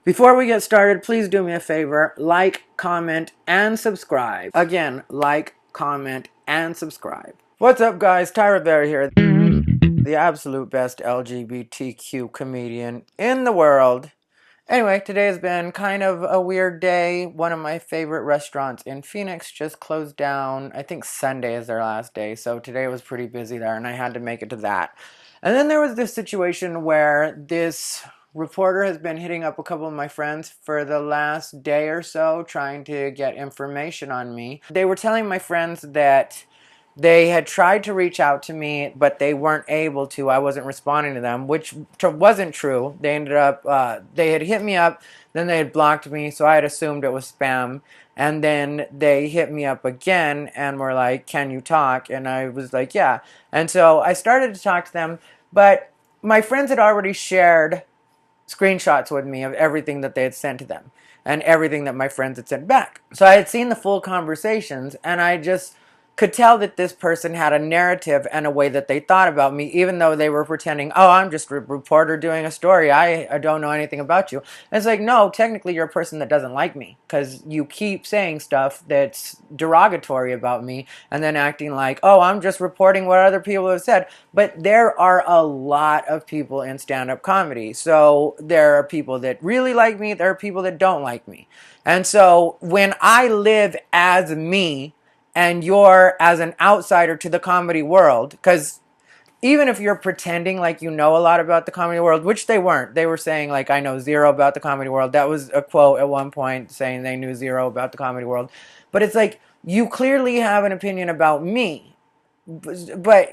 Before we get started, please do me a favor. Like, comment, and subscribe. Again, like, comment, and subscribe. What's up, guys? Rivera here, the absolute best LGBTQ comedian in the world. Anyway, today has been kind of a weird day. One of my favorite restaurants in Phoenix just closed down. I think Sunday is their last day, so today was pretty busy there, and I had to make it to that. And then there was this situation where this reporter has been hitting up a couple of my friends for the last day or so, trying to get information on me. They were telling my friends that they had tried to reach out to me, but they weren't able to. I wasn't responding to them, which wasn't true. They ended up, they had hit me up, then they had blocked me, so I had assumed it was spam. And then they hit me up again and were like, "Can you talk?" And I was like, "Yeah." And so I started to talk to them, but my friends had already shared screenshots with me of everything that they had sent to them and everything that my friends had sent back. So I had seen the full conversations, and I just could tell that this person had a narrative and a way that they thought about me, even though they were pretending, "Oh, I'm just a reporter doing a story. I don't know anything about you." And it's like, no, technically you're a person that doesn't like me because you keep saying stuff that's derogatory about me and then acting like, "Oh, I'm just reporting what other people have said." But there are a lot of people in stand-up comedy. So there are people that really like me. There are people that don't like me. And so when I live as me, and you're as an outsider to the comedy world, because even if you're pretending like you know a lot about the comedy world, which they weren't, they were saying like, "I know zero about the comedy world." That was a quote at one point, saying they knew zero about the comedy world. But it's like, you clearly have an opinion about me, but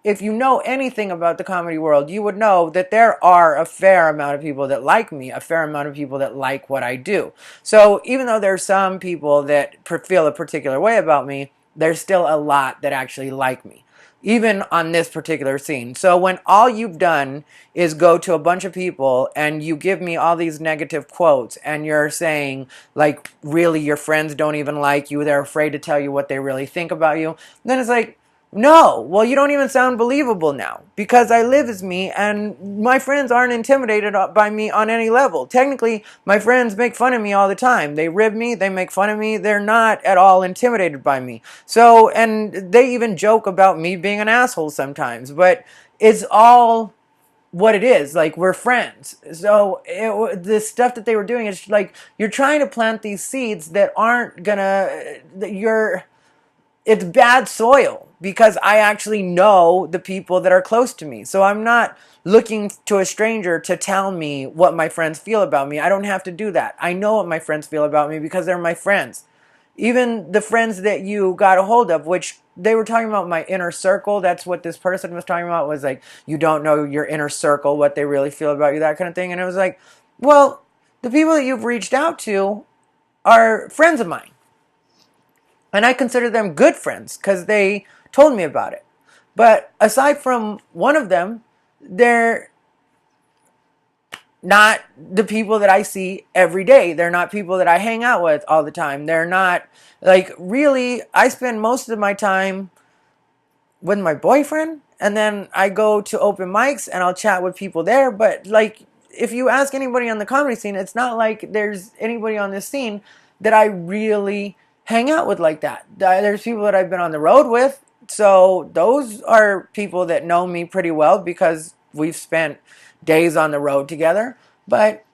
if you know anything about the comedy world, you would know that there are a fair amount of people that like me, a fair amount of people that like what I do. So even though there's some people that feel a particular way about me, there's still a lot that actually like me, even on this particular scene. So when all you've done is go to a bunch of people and you give me all these negative quotes and you're saying, like, really your friends don't even like you, they're afraid to tell you what they really think about you, then it's like, no, well, you don't even sound believable now, because I live as me and my friends aren't intimidated by me on any level. Technically, my friends make fun of me all the time. They rib me, they make fun of me. They're not at all intimidated by me. So, and they even joke about me being an asshole sometimes, but it's all what it is. Like, we're friends. So the stuff that they were doing is like, you're trying to plant these seeds that aren't gonna, it's bad soil, because I actually know the people that are close to me. So I'm not looking to a stranger to tell me what my friends feel about me. I don't have to do that. I know what my friends feel about me because they're my friends. Even the friends that you got a hold of, which they were talking about my inner circle. That's what this person was talking about, was like, you don't know your inner circle, what they really feel about you, that kind of thing. And it was like, well, the people that you've reached out to are friends of mine. And I consider them good friends because they told me about it. But aside from one of them, they're not the people that I see every day. They're not people that I hang out with all the time. They're not, like, really, I spend most of my time with my boyfriend, and then I go to open mics and I'll chat with people there. But, like, if you ask anybody on the comedy scene, it's not like there's anybody on this scene that I really hang out with like that. There's people that I've been on the road with. So those are people that know me pretty well because we've spent days on the road together. But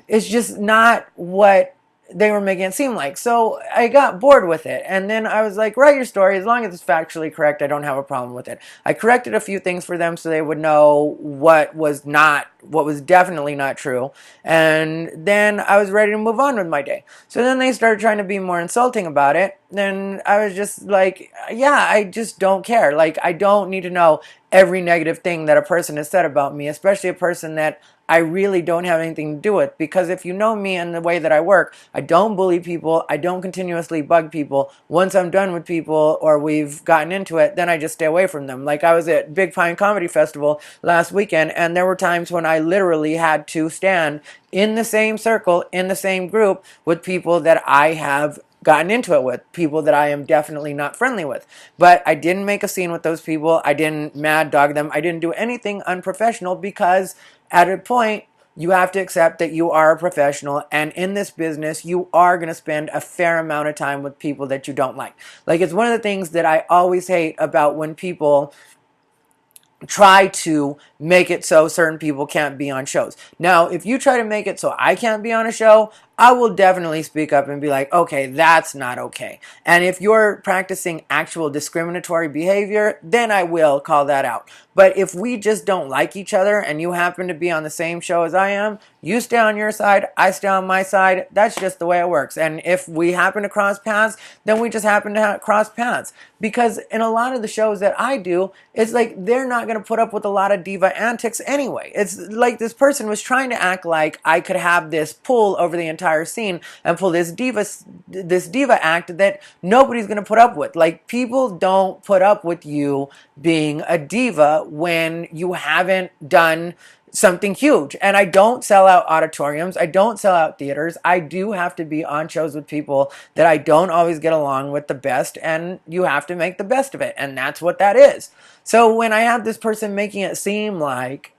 it's just not what they were making it seem like. So I got bored with it. And then I was like, write your story. As long as it's factually correct, I don't have a problem with it. I corrected a few things for them so they would know what was definitely not true. And then I was ready to move on with my day. So then they started trying to be more insulting about it. Then I was just like, yeah, I just don't care. Like, I don't need to know every negative thing that a person has said about me, especially a person that I really don't have anything to do with. Because if you know me and the way that I work, I don't bully people. I don't continuously bug people. Once I'm done with people or we've gotten into it, then I just stay away from them. Like, I was at Big Pine Comedy Festival last weekend, and there were times when I literally had to stand in the same circle, in the same group, with people that I have gotten into it with, people that I am definitely not friendly with. But I didn't make a scene with those people. I didn't mad dog them. I didn't do anything unprofessional, because at a point, you have to accept that you are a professional, and in this business you are going to spend a fair amount of time with people that you don't like. Like, it's one of the things that I always hate about when people try to make it so certain people can't be on shows. Now, if you try to make it so I can't be on a show, I will definitely speak up and be like, okay, that's not okay. And if you're practicing actual discriminatory behavior, then I will call that out. But if we just don't like each other and you happen to be on the same show as I am, you stay on your side, I stay on my side. That's just the way it works. And if we happen to cross paths, then we just happen to cross paths. Because in a lot of the shows that I do, it's like they're not going to put up with a lot of diva antics anyway. It's like this person was trying to act like I could have this pull over the entire scene and pull this diva act that nobody's going to put up with. Like, people don't put up with you being a diva when you haven't done something huge. And I don't sell out auditoriums. I don't sell out theaters. I do have to be on shows with people that I don't always get along with the best, and you have to make the best of it. And that's what that is. So when I have this person making it seem like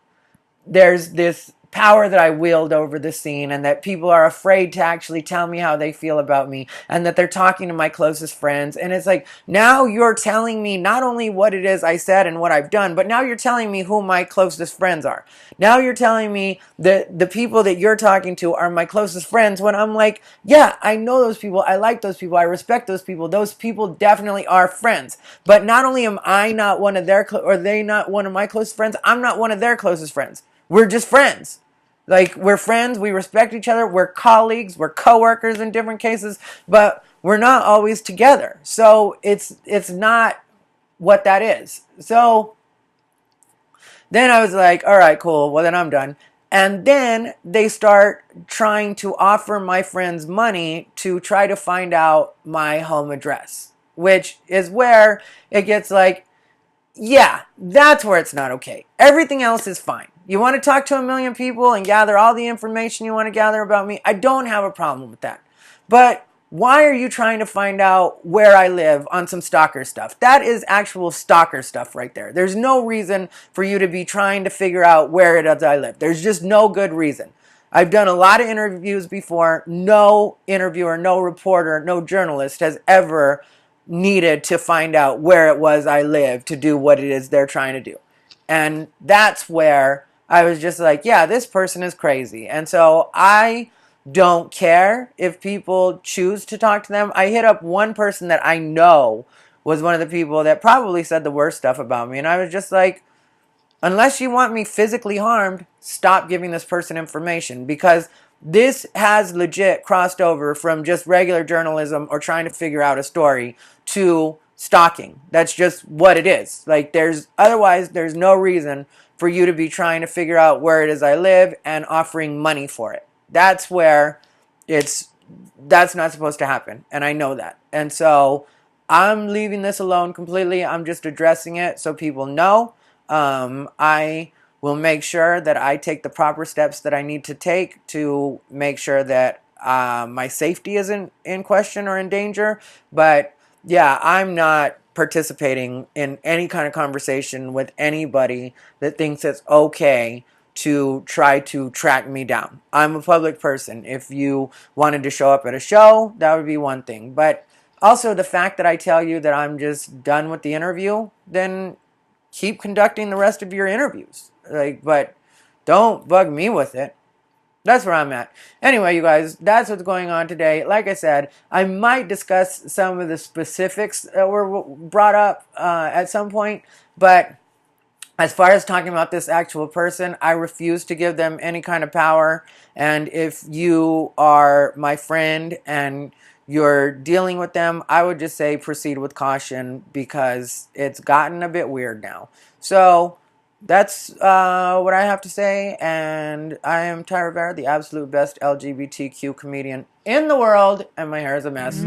there's this power that I wield over the scene, and that people are afraid to actually tell me how they feel about me, and that they're talking to my closest friends, and it's like, now you're telling me not only what it is I said and what I've done, but now you're telling me who my closest friends are. Now you're telling me that the people that you're talking to are my closest friends, when I'm like, yeah, I know those people, I like those people, I respect those people definitely are friends. But not only am I not one of their, or they not one of my closest friends, I'm not one of their closest friends. We're just friends. Like, we're friends, we respect each other, we're colleagues, we're coworkers in different cases, but we're not always together. So it's not what that is. So then I was like, all right, cool, well then I'm done. And then they start trying to offer my friends money to try to find out my home address, which is where it gets like, yeah, that's where it's not okay. Everything else is fine. You want to talk to a million people and gather all the information you want to gather about me? I don't have a problem with that. But why are you trying to find out where I live on some stalker stuff? That is actual stalker stuff right there. There's no reason for you to be trying to figure out where it is I live. There's just no good reason. I've done a lot of interviews before. No interviewer, no reporter, no journalist has ever needed to find out where it was I live to do what it is they're trying to do. And that's where I was just like, yeah, this person is crazy. And so I don't care if people choose to talk to them. I hit up one person that I know was one of the people that probably said the worst stuff about me. And I was just like, unless you want me physically harmed, stop giving this person information, because this has legit crossed over from just regular journalism or trying to figure out a story to stalking. That's just what it is. Like, there's no reason for you to be trying to figure out where it is I live and offering money for it. That's where that's not supposed to happen. And I know that. And so I'm leaving this alone completely. I'm just addressing it so people know. I will make sure that I take the proper steps that I need to take to make sure that my safety isn't in question or in danger. But yeah, I'm not participating in any kind of conversation with anybody that thinks it's okay to try to track me down. I'm a public person. If you wanted to show up at a show, that would be one thing. But also, the fact that I tell you that I'm just done with the interview, then keep conducting the rest of your interviews. But don't bug me with it. That's where I'm at. Anyway, you guys, that's what's going on today. Like I said, I might discuss some of the specifics that were brought up at some point. But as far as talking about this actual person, I refuse to give them any kind of power. And if you are my friend and you're dealing with them, I would just say proceed with caution, because it's gotten a bit weird now. So that's what I have to say. And I am Ty Rivera, the absolute best LGBTQ comedian in the world. And my hair is a mess.